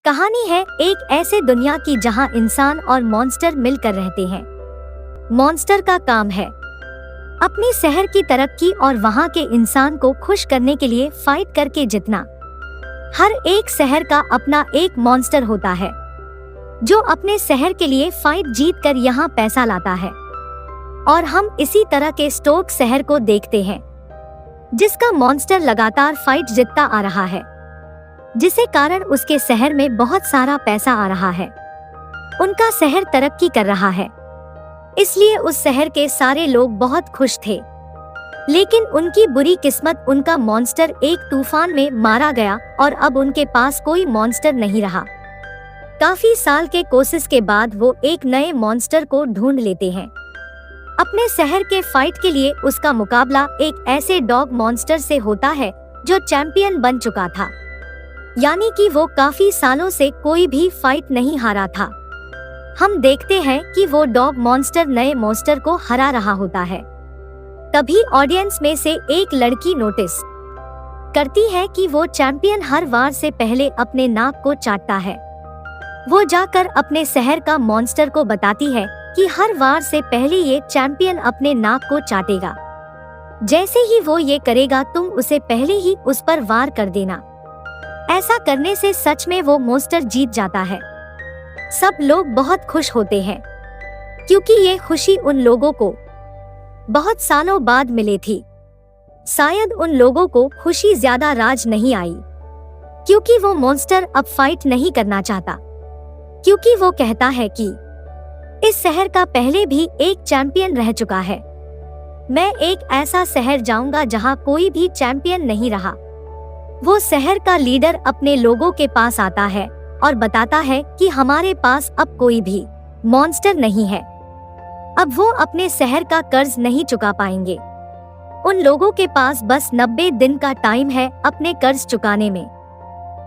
कहानी है एक ऐसे दुनिया की जहां इंसान और मॉन्स्टर मिलकर रहते हैं। मॉन्स्टर का काम है अपने शहर की तरक्की और वहां के इंसान को खुश करने के लिए फाइट करके जितना। हर एक शहर का अपना एक मॉन्स्टर होता है जो अपने शहर के लिए फाइट जीत कर यहाँ पैसा लाता है। और हम इसी तरह के स्टोक शहर को देखते हैं जिसका मॉन्स्टर लगातार फाइट जीतता आ रहा है, जिसे कारण उसके शहर में बहुत सारा पैसा आ रहा है। उनका शहर तरक्की कर रहा है, इसलिए उस शहर के सारे लोग बहुत खुश थे। लेकिन उनकी बुरी किस्मत, उनका मॉन्स्टर एक तूफान में मारा गया और अब उनके पास कोई मॉन्स्टर नहीं रहा। काफी साल के कोशिश के बाद वो एक नए मॉन्स्टर को ढूंढ लेते हैं। अपने शहर के फाइट के लिए उसका मुकाबला एक ऐसे डॉग मॉन्स्टर से होता है जो चैंपियन बन चुका था, यानी कि वो काफी सालों से कोई भी फाइट नहीं हारा था। हम देखते हैं कि वो डॉग मॉन्स्टर नए मॉन्स्टर को हरा रहा होता है। तभी ऑडियंस में से एक लड़की नोटिस करती है कि वो चैंपियन हर वार से पहले अपने नाक को चाटता है। वो जाकर अपने शहर का मॉन्स्टर को बताती है कि हर वार से पहले ये चैंपियन अपने नाक को चाटेगा। जैसे ही वो ये करेगा तुम उसे पहले ही उस पर वार कर देना। ऐसा करने से सच में वो मॉन्स्टर जीत जाता है। सब लोग बहुत खुश होते हैं क्योंकि ये खुशी उन लोगों को बहुत सालों बाद मिली थी। शायद उन लोगों को खुशी ज्यादा राज नहीं आई क्योंकि वो मॉन्स्टर अब फाइट नहीं करना चाहता, क्योंकि वो कहता है कि इस शहर का पहले भी एक चैंपियन रह चुका है। मैं एक ऐसा शहर जाऊंगा जहां कोई भी चैंपियन नहीं रहा। वो शहर का लीडर अपने लोगों के पास आता है और बताता है कि हमारे पास अब कोई भी मॉन्स्टर नहीं है। अब वो अपने शहर का कर्ज नहीं चुका पाएंगे। उन लोगों के पास बस 90 दिन का टाइम है अपने कर्ज चुकाने में।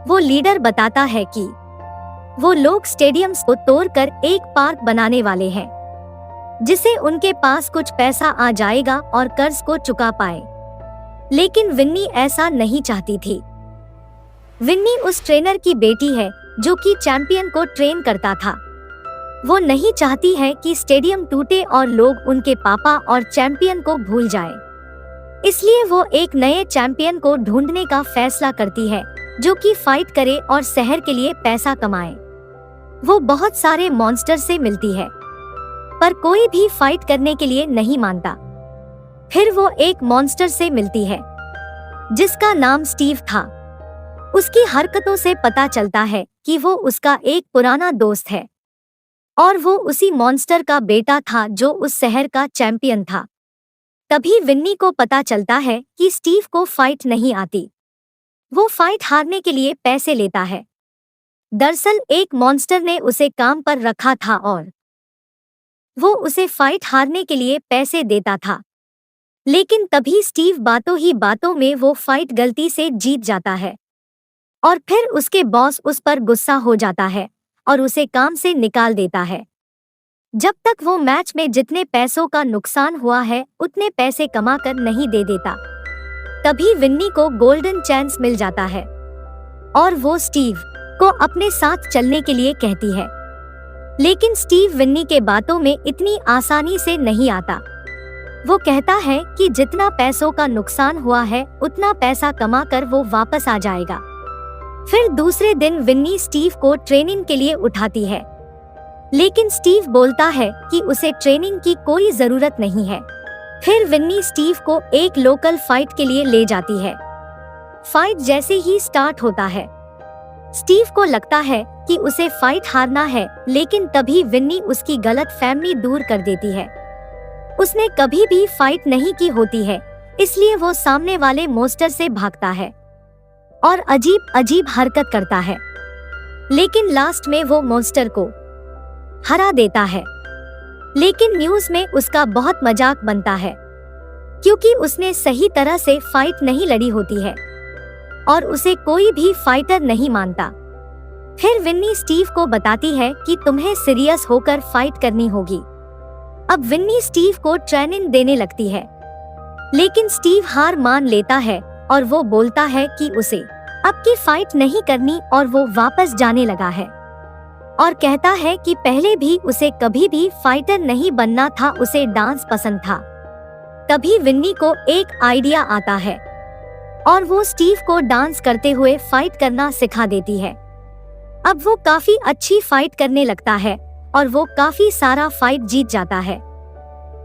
वो लीडर बताता है कि वो लोग स्टेडियम्स को तोड़कर एक पार्क बनाने वाले हैं जिसे उनके पास कुछ पैसा आ जाएगा और कर्ज को चुका पाए। लेकिन विन्नी ऐसा नहीं चाहती थी। विन्नी उस ट्रेनर की बेटी है जो कि चैंपियन को ट्रेन करता था। वो नहीं चाहती है कि स्टेडियम टूटे और लोग उनके पापा और चैंपियन को भूल जाएं। इसलिए वो एक नए चैंपियन को ढूंढने का फैसला करती है जो कि फाइट करे और शहर के लिए पैसा कमाए। वो बहुत सारे मॉन्स्टर से मिलती है पर कोई भी फाइट करने के लिए नहीं मानता। फिर वो एक मॉन्स्टर से मिलती है जिसका नाम स्टीव था। उसकी हरकतों से पता चलता है कि वो उसका एक पुराना दोस्त है और वो उसी मॉन्स्टर का बेटा था जो उस शहर का चैंपियन था। तभी विन्नी को पता चलता है कि स्टीव को फाइट नहीं आती। वो फाइट हारने के लिए पैसे लेता है। दरअसल एक मॉन्स्टर ने उसे काम पर रखा था और वो उसे फाइट हारने के लिए पैसे देता था। लेकिन तभी स्टीव बातों ही बातों में वो फाइट गलती से जीत जाता है और फिर उसके बॉस उस पर गुस्सा हो जाता है और उसे काम से निकाल देता है। जब तक वो मैच में जितने पैसों का नुकसान हुआ है उतने पैसे कमा कर नहीं दे देता। तभी विन्नी को गोल्डन चांस मिल जाता है और वो स्टीव को अपने साथ चलने के लिए कहती है। लेकिन स्टीव विन्नी के बातों में इतनी आसानी से नहीं आता। वो कहता है कि जितना पैसों का नुकसान हुआ है उतना पैसा कमा कर वो वापस आ जाएगा। फिर दूसरे दिन विन्नी स्टीव को ट्रेनिंग के लिए उठाती है, लेकिन स्टीव बोलता है कि उसे ट्रेनिंग की कोई जरूरत नहीं है। फिर विन्नी स्टीव को एक लोकल फाइट के लिए ले जाती है। फाइट जैसे ही स्टार्ट होता है स्टीव को लगता है कि उसे फाइट हारना है, लेकिन तभी विन्नी उसकी गलतफहमी दूर कर देती है। उसने कभी भी फाइट नहीं की होती है, इसलिए वो सामने वाले मॉन्स्टर से भागता है और अजीब अजीब हरकत करता है। लेकिन लास्ट में वो मॉन्स्टर को हरा देता है। लेकिन न्यूज में उसका बहुत मजाक बनता है क्योंकि उसने सही तरह से फाइट नहीं लड़ी होती है और उसे कोई भी फाइटर नहीं मानता। फिर विन्नी स्टीव को बताती है कि तुम्हें सीरियस होकर फाइट करनी होगी। अब विन्नी स्टीव को ट्रेनिंग देने लगती है, लेकिन स्टीव हार मान लेता है और वो बोलता है कि उसे अब की फाइट नहीं करनी और वो वापस जाने लगा है और कहता है कि पहले भी उसे कभी भी फाइटर नहीं बनना था, उसे डांस पसंद था। तभी विन्नी को एक आइडिया आता है और वो स्टीव को डांस करते हुए फाइट करना सिखा देती है। अब वो काफी अच्छी फाइट करने लगता है और वो काफी सारा फाइट जीत जाता है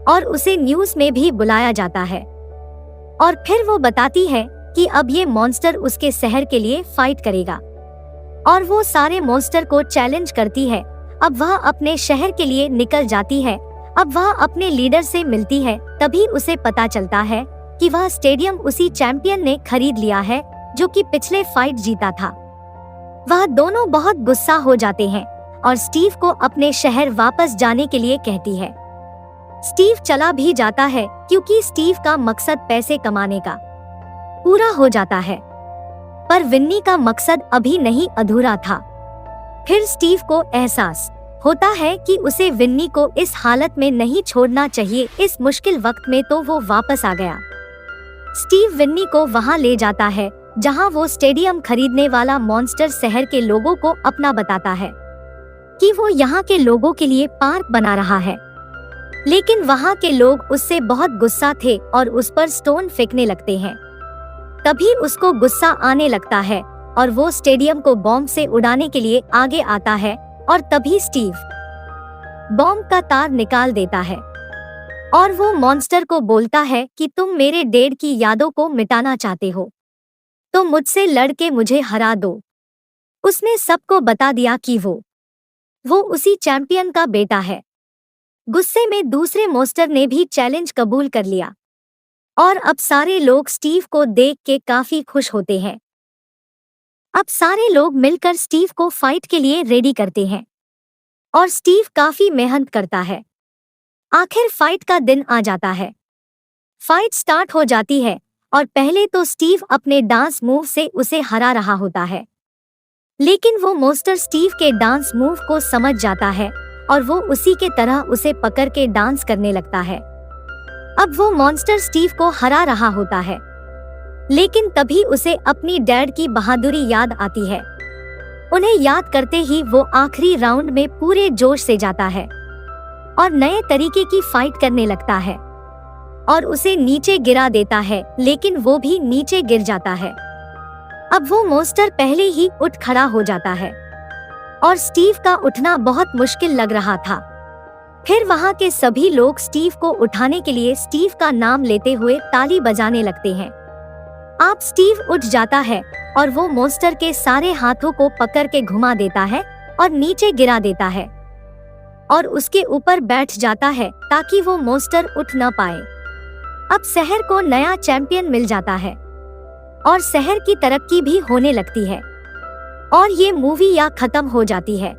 और उसे न्यूज़ में भी बुलाया जाता है। और फिर वो बताती है कि अब ये मॉन्स्टर उसके शहर के लिए फाइट करेगा और वो सारे मॉन्स्टर को चैलेंज करती है। अब वह अपने शहर के लिए निकल जाती है। अब वह अपने लीडर से मिलती है। तभी उसे पता चलता है कि वह स्टेडियम उसी चैंपियन ने खरीद लिया है जो कि पिछले फाइट जीता था। वह दोनों बहुत गुस्सा हो जाते हैं और स्टीव को अपने शहर वापस जाने के लिए कहती है। स्टीव चला भी जाता है क्योंकि स्टीव का मकसद पैसे कमाने का पूरा हो जाता है, पर विन्नी का मकसद अभी नहीं अधूरा था। फिर स्टीव को एहसास होता है कि उसे विन्नी को इस हालत में नहीं छोड़ना चाहिए इस मुश्किल वक्त में, तो वो वापस आ गया। स्टीव विन्नी को वहां ले जाता है जहां वो स्टेडियम खरीदने वाला मॉन्स्टर शहर के लोगों को अपना बताता है कि वो यहाँ के लोगों के लिए पार्क बना रहा है। लेकिन वहाँ के लोग उससे बहुत गुस्सा थे और उस पर स्टोन फेंकने लगते हैं। तभी उसको गुस्सा आने लगता है और वो स्टेडियम को बॉम्ब से उड़ाने के लिए आगे आता है और तभी स्टीव बॉम्ब का तार निकाल देता है और वो मॉन्स्टर को बोलता है कि तुम मेरे डैड की यादों को मिटाना चाहते हो तो मुझसे लड़के मुझे हरा दो। उसने सबको बता दिया कि वो उसी चैंपियन का बेटा है। गुस्से में दूसरे मॉन्स्टर ने भी चैलेंज कबूल कर लिया और अब सारे लोग स्टीव को देख के काफी खुश होते हैं। अब सारे लोग मिलकर स्टीव को फाइट के लिए रेडी करते हैं और स्टीव काफी मेहनत करता है। आखिर फाइट का दिन आ जाता है। फाइट स्टार्ट हो जाती है और पहले तो स्टीव अपने डांस मूव से उसे हरा रहा होता है, लेकिन वो मॉन्स्टर स्टीव के डांस मूव को समझ जाता है और वो उसी के तरह उसे पकड़ के डांस करने लगता है। अब वो मॉन्स्टर स्टीव को हरा रहा होता है, लेकिन तभी उसे अपनी डैड की बहादुरी याद आती है। उन्हें याद करते ही वो आखिरी राउंड में पूरे जोश से जाता है और नए तरीके की फाइट करने लगता है और उसे नीचे गिरा देता है, लेकिन वो भी नीचे गिर जाता है। अब वो मॉन्स्टर पहले ही उठ खड़ा हो जाता है और स्टीव का उठना बहुत मुश्किल लग रहा था। फिर वहाँ के सभी लोग स्टीव को उठाने के लिए स्टीव का नाम लेते हुए ताली बजाने लगते हैं। अब स्टीव उठ जाता है और वो मॉन्स्टर के सारे हाथों को पकड़ के घुमा देता है और नीचे गिरा देता है और उसके ऊपर बैठ जाता है ताकि वो मॉन्स्टर उठ न पाए। अब शहर को नया चैंपियन मिल जाता है और शहर की तरक्की भी होने लगती है और ये मूवी यहाँ खत्म हो जाती है।